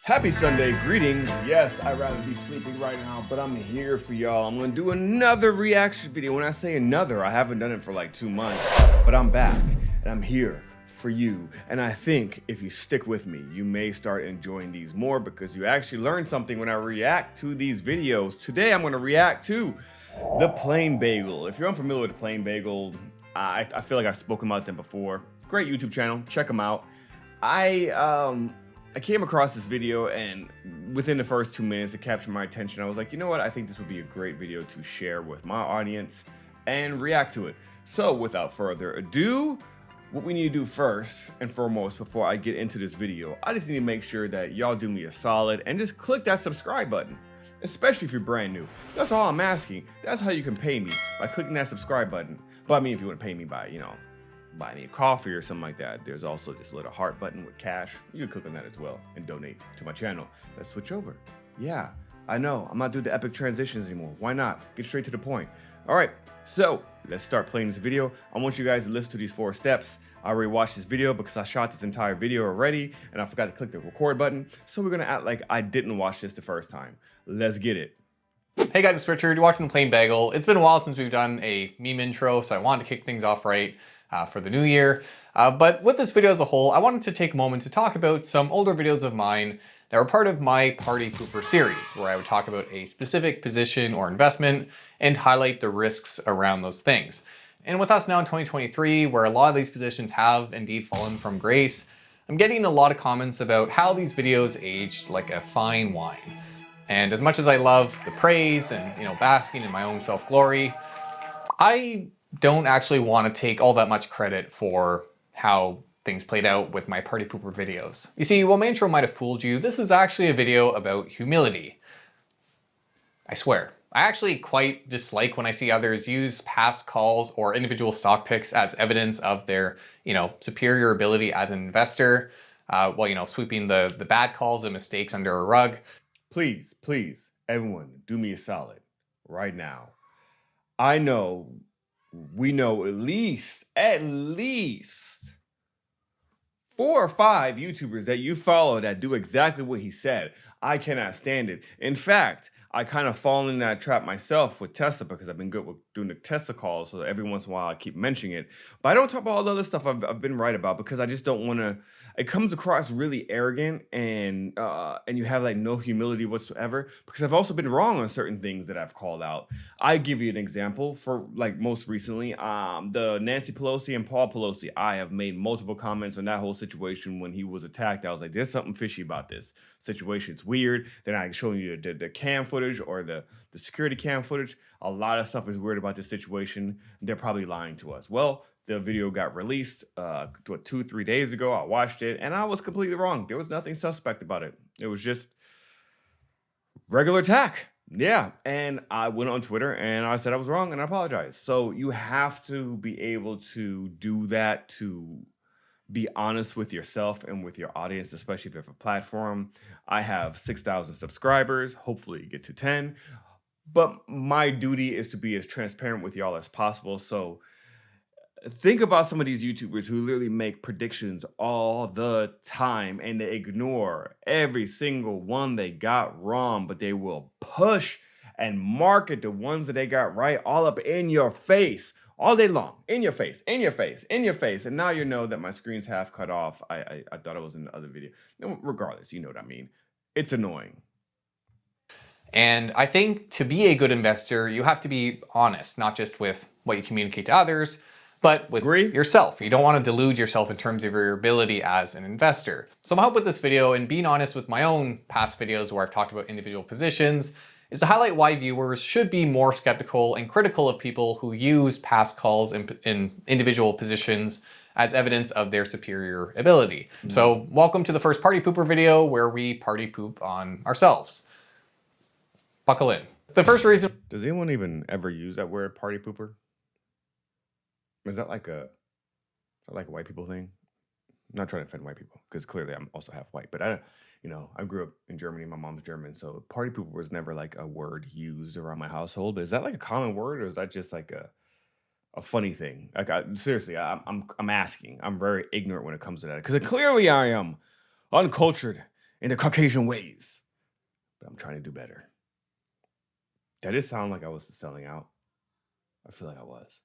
Happy Sunday, greetings. Yes, I'd rather be sleeping right now, but I'm here for y'all. I'm gonna do another reaction video. When I say another, I haven't done it for like 2 months, but I'm back and I'm here for you. And I think if you stick with me, you may start enjoying these more because you actually learn something when I react to these videos. Today, I'm gonna react to the Plain Bagel. If you're unfamiliar with the Plain Bagel, I feel like I've spoken about them before. Great YouTube channel, check them out. I came across this video and within the first 2 minutes it captured my attention. I was like, you know what? I think this would be a great video to share with my audience and react to it. So without further ado, what we need to do first and foremost before I get into this video, I just need to make sure that y'all do me a solid and just click that subscribe button, especially if you're brand new. That's all I'm asking. That's how you can pay me, by clicking that subscribe button. But I mean, if you want to pay me by, buy me a coffee or something like that, there's also this little heart button with cash. You can click on that as well and donate to my channel. Let's switch over. Yeah, I know, I'm not doing the epic transitions anymore. Why not? Get straight to the point. All right, so let's start playing this video. I want you guys to listen to these 4 steps. I already watched this video because I shot this entire video already and I forgot to click the record button. So we're gonna act like I didn't watch this the first time. Let's get it. Hey guys, it's Richard. You're watching The Plain Bagel. It's been a while since we've done a meme intro, so I wanted to kick things off right for the new year. But with this video as a whole, I wanted to take a moment to talk about some older videos of mine that were part of my Party Pooper series, where I would talk about a specific position or investment and highlight the risks around those things. And with us now in 2023, where a lot of these positions have indeed fallen from grace, I'm getting a lot of comments about how these videos aged like a fine wine. And as much as I love the praise and basking in my own self-glory, I don't actually want to take all that much credit for how things played out with my Party Pooper videos. You see, while my intro might have fooled you, this is actually a video about humility. I swear. I actually quite dislike when I see others use past calls or individual stock picks as evidence of their, superior ability as an investor, while, sweeping the bad calls and mistakes under a rug. Please, everyone, do me a solid right now. I know, we know at least 4 or 5 YouTubers that you follow that do exactly what he said. I cannot stand it. In fact, I kind of fall in that trap myself with Tesla because I've been good with doing the Tesla calls, so every once in a while I keep mentioning it. But I don't talk about all the other stuff I've been right about because I just don't want to. It comes across really arrogant and you have like no humility whatsoever, because I've also been wrong on certain things that I've called out. I give you an example for like most recently, the Nancy Pelosi and Paul Pelosi. I have made multiple comments on that whole situation when he was attacked. I was like, there's something fishy about this situation. It's weird. They're not showing you the cam footage or the security cam footage. A lot of stuff is weird about this situation. They're probably lying to us. Well, the video got released 2-3 days ago. I watched it and I was completely wrong. There was nothing suspect about it. It was just regular attack. Yeah. And I went on Twitter and I said I was wrong and I apologize. So you have to be able to do that, to be honest with yourself and with your audience, especially if you have a platform. I have 6,000 subscribers, hopefully get to 10. But my duty is to be as transparent with y'all as possible. So think about some of these YouTubers who literally make predictions all the time and they ignore every single one they got wrong, but they will push and market the ones that they got right all up in your face all day long. In your face. And now you know that my screen's half cut off. I thought it was in the other video. No, regardless, you know what I mean. It's annoying. And I think to be a good investor, you have to be honest, not just with what you communicate to others, but with yourself. You don't want to delude yourself in terms of your ability as an investor. So my hope with this video, and being honest with my own past videos where I've talked about individual positions, is to highlight why viewers should be more skeptical and critical of people who use past calls in individual positions as evidence of their superior ability. So welcome to the first Party Pooper video where we party poop on ourselves. Buckle in. The first reason... Does anyone even ever use that word, party pooper? Is that like a white people thing? I'm not trying to offend white people because clearly I'm also half white, but I grew up in Germany. My mom's German, so party pooper was never like a word used around my household. But is that like a common word, or is that just like a funny thing? Like seriously, I'm asking. I'm very ignorant when it comes to that because clearly I am uncultured in the Caucasian ways. But I'm trying to do better. That did sound like I was selling out. I feel like I was.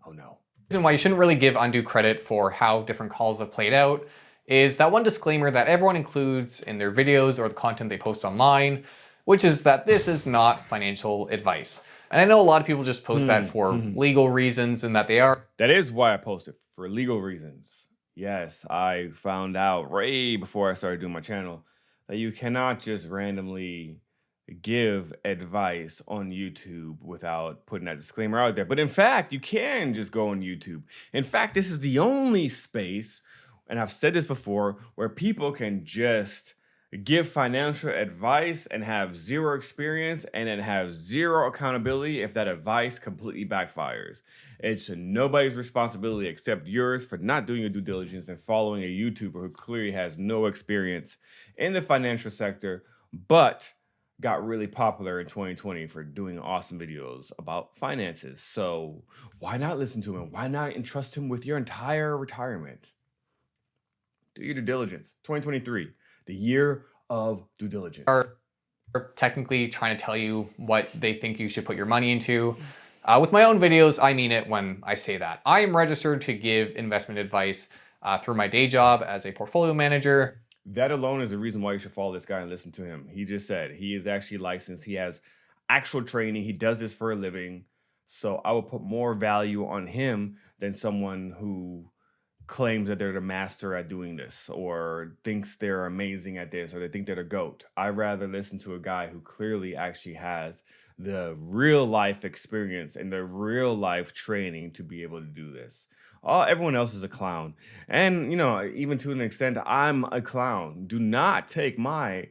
Oh no. The reason why you shouldn't really give undue credit for how different calls have played out is that one disclaimer that everyone includes in their videos or the content they post online, which is that this is not financial advice. And I know a lot of people just post that for legal reasons and that they are. That is why I posted, for legal reasons. Yes, I found out way before I started doing my channel that you cannot just randomly give advice on YouTube without putting that disclaimer out there. But in fact, you can just go on YouTube. In fact, this is the only space, and I've said this before, where people can just give financial advice and have zero experience and then have zero accountability if that advice completely backfires. It's nobody's responsibility except yours for not doing your due diligence and following a YouTuber who clearly has no experience in the financial sector, but got really popular in 2020 for doing awesome videos about finances. So why not listen to him? Why not entrust him with your entire retirement? Do your due diligence. 2023, the year of due diligence. Are technically trying to tell you what they think you should put your money into. With my own videos, I mean it when I say that. I am registered to give investment advice through my day job as a portfolio manager. That alone is the reason why you should follow this guy and listen to him. He just said he is actually licensed. He has actual training. He does this for a living. So I would put more value on him than someone who claims that they're the master at doing this or thinks they're amazing at this or they think they're the GOAT. I'd rather listen to a guy who clearly actually has the real life experience and the real life training to be able to do this. Everyone else is a clown. And, you know, even to an extent, I'm a clown. Do not take my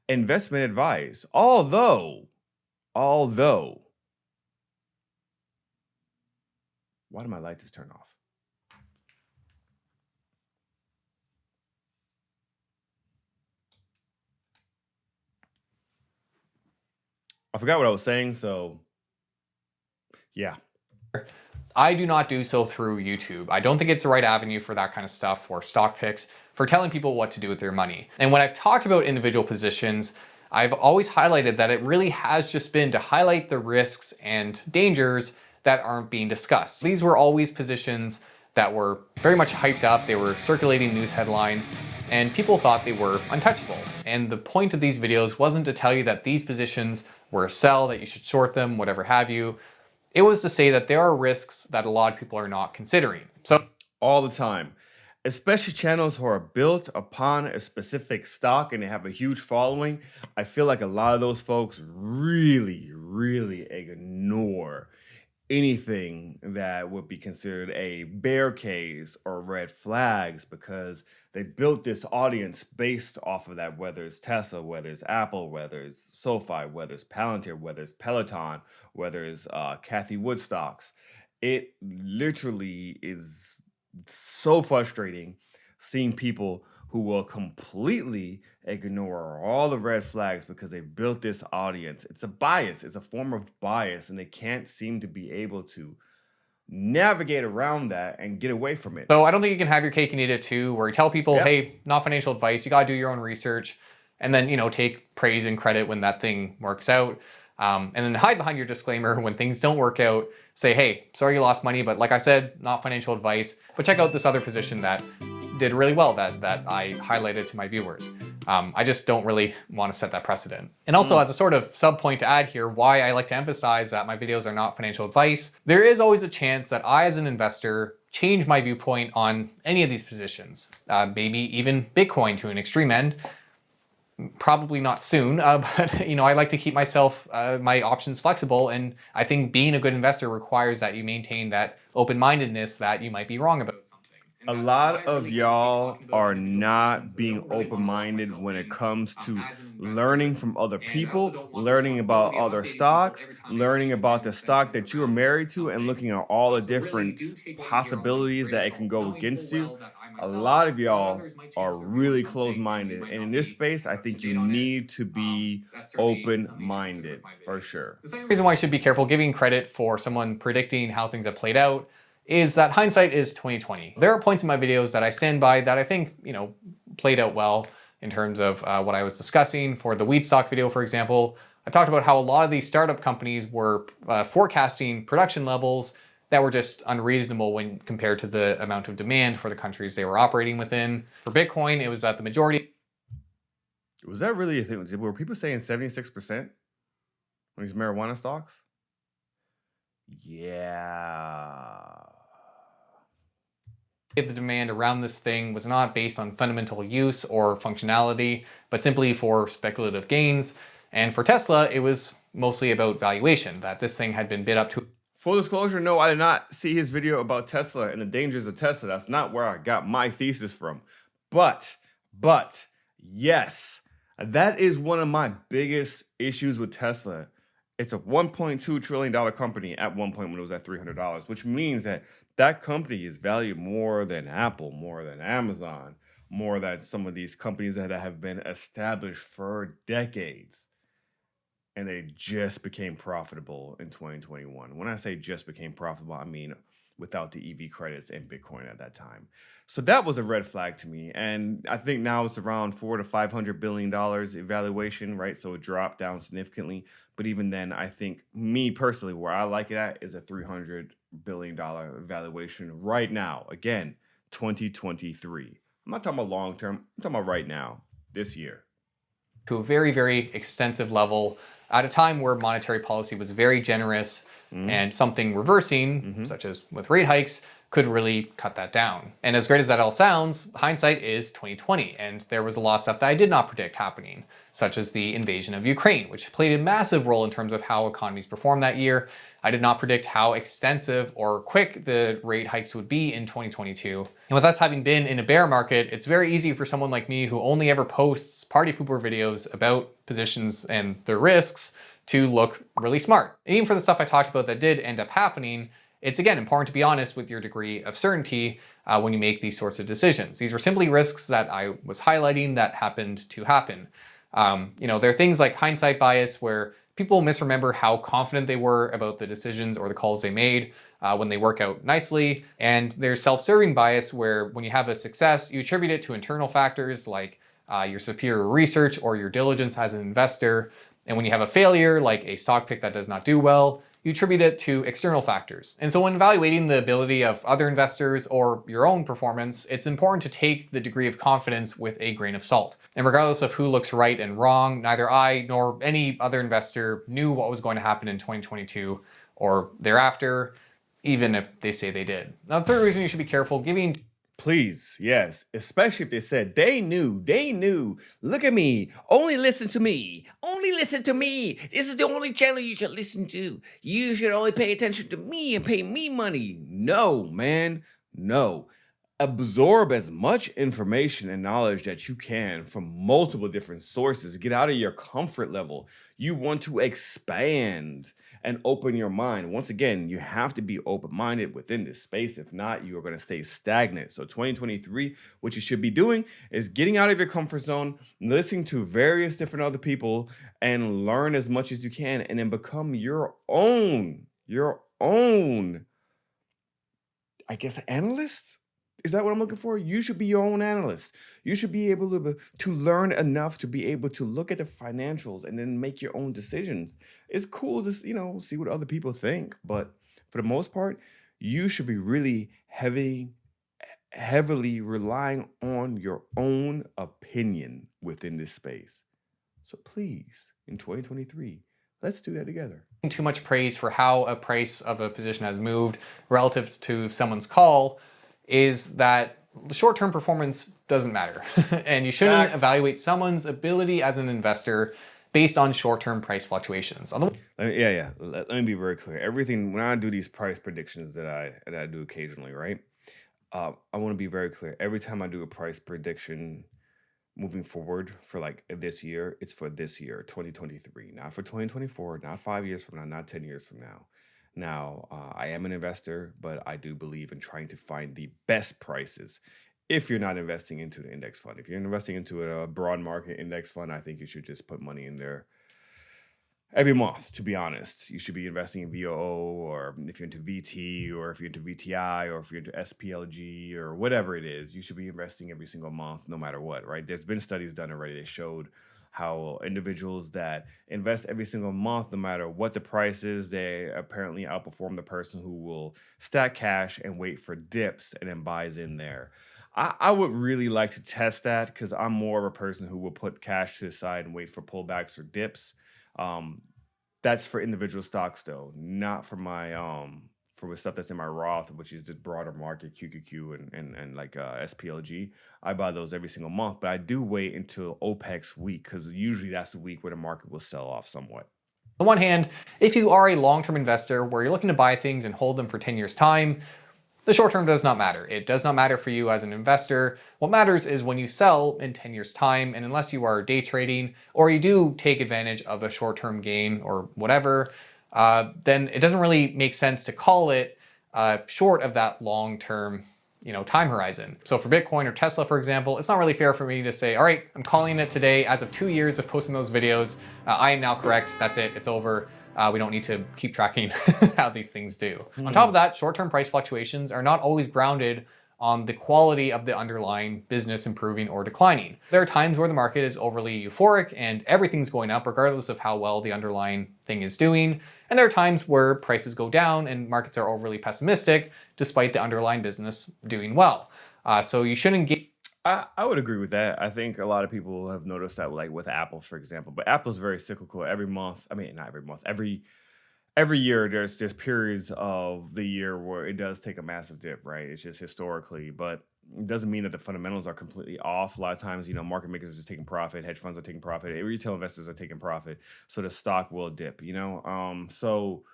investment advice. Although, why did my light just turn off? I forgot what I was saying, so yeah. I do not do so through YouTube. I don't think it's the right avenue for that kind of stuff, for stock picks, for telling people what to do with their money. And when I've talked about individual positions, I've always highlighted that it really has just been to highlight the risks and dangers that aren't being discussed. These were always positions that were very much hyped up. They were circulating news headlines and people thought they were untouchable. And the point of these videos wasn't to tell you that these positions were a sell, that you should short them, whatever have you. It was to say that there are risks that a lot of people are not considering. So all the time, especially channels who are built upon a specific stock and they have a huge following, I feel like a lot of those folks really ignore anything that would be considered a bear case or red flags because they built this audience based off of that, whether it's Tesla, whether it's Apple, whether it's SoFi, whether it's Palantir, whether it's Peloton, whether it's Kathy Woodstocks. It literally is so frustrating seeing people who will completely ignore all the red flags because they built this audience. It's a bias. It's a form of bias, and they can't seem to be able to navigate around that and get away from it. So I don't think you can have your cake and eat it too, where you tell people, hey, not financial advice. You got to do your own research and then, you know, take praise and credit when that thing works out. And then hide behind your disclaimer when things don't work out. Say, hey, sorry you lost money, but like I said, not financial advice. But check out this other position that did really well that I highlighted to my viewers. I just don't really want to set that precedent. And also as a sort of sub point to add here, why I like to emphasize that my videos are not financial advice, there is always a chance that I as an investor change my viewpoint on any of these positions, maybe even Bitcoin to an extreme end. Probably not soon, but you know, I like to keep myself, my options flexible, and I think being a good investor requires that you maintain that open-mindedness that you might be wrong about something. A lot of y'all are not being open-minded when it comes to learning from other people, learning about other stocks, learning about the stock that you are married to, and looking at all the different possibilities that it can go against you. A lot of y'all are really closed-minded, and in this space, I think you need to be open-minded for sure. The second reason why I should be careful giving credit for someone predicting how things have played out is that hindsight is 2020. There are points in my videos that I stand by that I think, you know, played out well. in terms of what I was discussing. For the wheat stock video, for example, I talked about how a lot of these startup companies were forecasting production levels that were just unreasonable when compared to the amount of demand for the countries they were operating within. For Bitcoin, it was that the majority. Was that really a thing? Were people saying 76% on these marijuana stocks? Yeah. The demand around this thing was not based on fundamental use or functionality, but simply for speculative gains. And for Tesla, it was mostly about valuation, that this thing had been bid up to. Full disclosure, no, I did not see his video about Tesla and the dangers of Tesla. That's not where I got my thesis from. But, yes, that is one of my biggest issues with Tesla. It's a $1.2 trillion company at one point when it was at $300, which means that that company is valued more than Apple, more than Amazon, more than some of these companies that have been established for decades. And they just became profitable in 2021. When I say just became profitable, I mean without the EV credits and Bitcoin at that time. So that was a red flag to me. And I think now it's around $400 to $500 billion evaluation, right? So it dropped down significantly. But even then, I think me personally, where I like it at is a $300 billion valuation right now. Again, 2023. I'm not talking about long term. I'm talking about right now, this year. To a very, very extensive level at a time where monetary policy was very generous, and something reversing, such as with rate hikes, could really cut that down. And as great as that all sounds, hindsight is 2020, and there was a lot of stuff that I did not predict happening, such as the invasion of Ukraine, which played a massive role in terms of how economies performed that year. I did not predict how extensive or quick the rate hikes would be in 2022. And with us having been in a bear market, it's very easy for someone like me who only ever posts party pooper videos about positions and their risks to look really smart. And even for the stuff I talked about that did end up happening, it's again important to be honest with your degree of certainty when you make these sorts of decisions. These were simply risks that I was highlighting that happened to happen. There are things like hindsight bias where people misremember how confident they were about the decisions or the calls they made when they work out nicely. And there's self-serving bias where when you have a success, you attribute it to internal factors like your superior research or your diligence as an investor. And when you have a failure, like a stock pick that does not do well, you attribute it to external factors. And so when evaluating the ability of other investors or your own performance, it's important to take the degree of confidence with a grain of salt. And regardless of who looks right and wrong, neither I nor any other investor knew what was going to happen in 2022 or thereafter, even if they say they did. Now, the third reason you should be careful giving. Please, yes. Especially if they said they knew. Look at me. Only listen to me. Only listen to me. This is the only channel you should listen to. You should only pay attention to me and pay me money. No, man. No. Absorb as much information and knowledge that you can from multiple different sources. Get out of your comfort level. You want to expand and open your mind. Once again, you have to be open-minded within this space. If not, you are going to stay stagnant. So 2023, what you should be doing is getting out of your comfort zone, listening to various different other people, and learn as much as you can, and then become your own, I guess, analyst? Is that what I'm looking for? You should be your own analyst. You should be able to learn enough to be able to look at the financials and then make your own decisions. It's cool to, see what other people think, but for the most part, you should be really heavily relying on your own opinion within this space. So please, in 2023, let's do that together. Too much praise for how a price of a position has moved relative to someone's call is that the short-term performance doesn't matter. And you shouldn't evaluate someone's ability as an investor based on short-term price fluctuations. Let me be very clear. Everything, when I do these price predictions that I do occasionally, right? I want to be very clear. Every time I do a price prediction moving forward for like this year, it's for this year, 2023, not for 2024, not 5 years from now, not 10 years from now. Now, I am an investor, but I do believe in trying to find the best prices if you're not investing into the index fund. If you're investing into a broad market index fund, I think you should just put money in there every month, to be honest. You should be investing in VOO, or if you're into VT, or if you're into VTI, or if you're into SPLG, or whatever it is, you should be investing every single month, no matter what, right? There's been studies done already that showed how individuals that invest every single month, no matter what the price is, they apparently outperform the person who will stack cash and wait for dips and then buys in there. I would really like to test that because I'm more of a person who will put cash to the side and wait for pullbacks or dips. Um, that's for individual stocks though, not for my for the stuff that's in my Roth, which is the broader market, QQQ and like SPLG. I buy those every single month, but I do wait until OPEX week because usually that's the week where the market will sell off somewhat. On the one hand, if you are a long-term investor where you're looking to buy things and hold them for 10 years time, the short term does not matter. It does not matter for you as an investor. What matters is when you sell in 10 years time, and unless you are day trading or you do take advantage of a short-term gain or whatever, then it doesn't really make sense to call it short of that long-term time horizon. So for Bitcoin or Tesla, for example, it's not really fair for me to say, all right, I'm calling it today. As of 2 years of posting those videos, I am now correct. That's it. It's over. We don't need to keep tracking how these things do. On top of that, short-term price fluctuations are not always grounded on the quality of the underlying business improving or declining. There are times where the market is overly euphoric and everything's going up regardless of how well the underlying thing is doing. And there are times where prices go down and markets are overly pessimistic despite the underlying business doing well. So you shouldn't get... I would agree with that. I think a lot of people have noticed that, like with Apple, for example. But Apple's very cyclical. Every month, I mean, not every month, every year, there's periods of the year where it does take a massive dip, right? It's just historically, but it doesn't mean that the fundamentals are completely off. A lot of times, market makers are just taking profit, hedge funds are taking profit, retail investors are taking profit, so the stock will dip. So.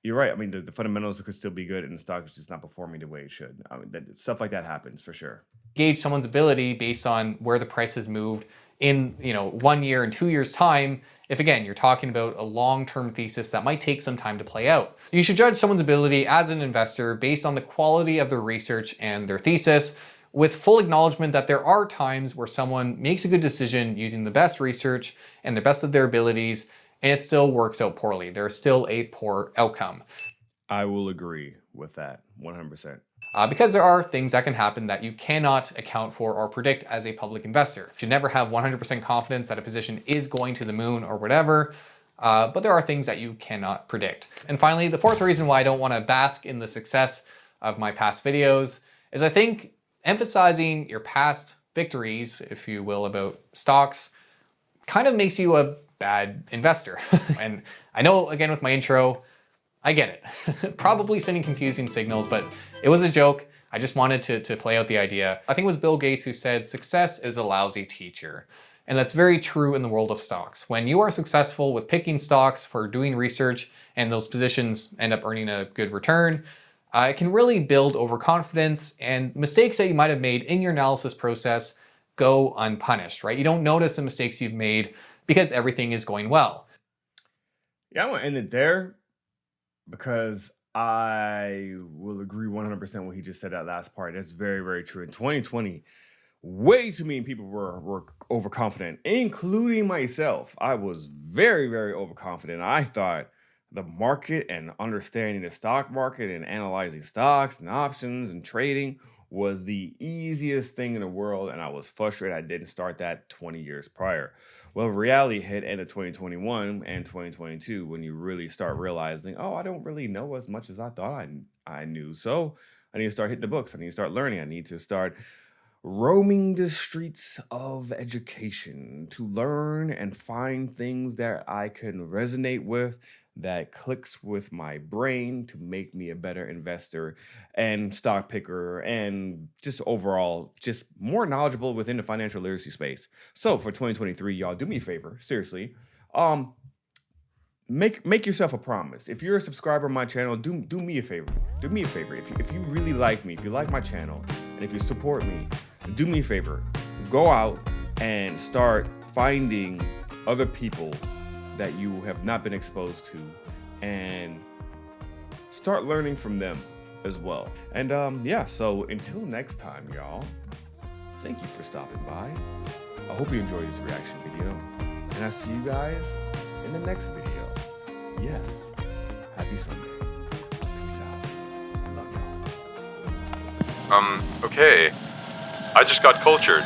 You're right. I mean, the fundamentals could still be good, and the stock is just not performing the way it should. I mean, stuff like that happens for sure. Gauge someone's ability based on where the price has moved in 1 year and 2 years time. If again, you're talking about a long-term thesis that might take some time to play out. You should judge someone's ability as an investor based on the quality of their research and their thesis, with full acknowledgement that there are times where someone makes a good decision using the best research and the best of their abilities, and it still works out poorly. There's still a poor outcome. I will agree with that 100%. Because there are things that can happen that you cannot account for or predict as a public investor. You should never have 100% confidence that a position is going to the moon or whatever, but there are things that you cannot predict. And finally, the fourth reason why I don't want to bask in the success of my past videos is I think emphasizing your past victories, if you will, about stocks kind of makes you a bad investor. And I know, again, with my intro, I get it. Probably sending confusing signals, but it was a joke. I just wanted to play out the idea. I think it was Bill Gates who said, success is a lousy teacher. And that's very true in the world of stocks. When you are successful with picking stocks for doing research and those positions end up earning a good return, it can really build overconfidence, and mistakes that you might have made in your analysis process go unpunished, right? You don't notice the mistakes you've made because everything is going well. Yeah, I want to end it there because I will agree 100% what he just said, that last part. That's very, very true. In 2020, way too many people were overconfident, including myself. I was very, very overconfident. I thought the market and understanding the stock market and analyzing stocks and options and trading was the easiest thing in the world, and I was frustrated I didn't start that 20 years prior. Well, reality hit end of 2021 and 2022 when you really start realizing, oh, I don't really know as much as I thought I knew. So I need to start hitting the books. I need to start learning. I need to start roaming the streets of education to learn and find things that I can resonate with, that clicks with my brain to make me a better investor and stock picker and just overall just more knowledgeable within the financial literacy space. So for 2023, y'all, do me a favor, seriously. Make yourself a promise. If you're a subscriber on my channel, do me a favor. Do me a favor. If you really like me, if you like my channel, and if you support me, do me a favor. Go out and start finding other people that you have not been exposed to and start learning from them as well. And yeah, so until next time, y'all, thank you for stopping by. I hope you enjoyed this reaction video, and I'll see you guys in the next video. yes, happy Sunday. Peace out. Love y'all. Okay. I just got cultured.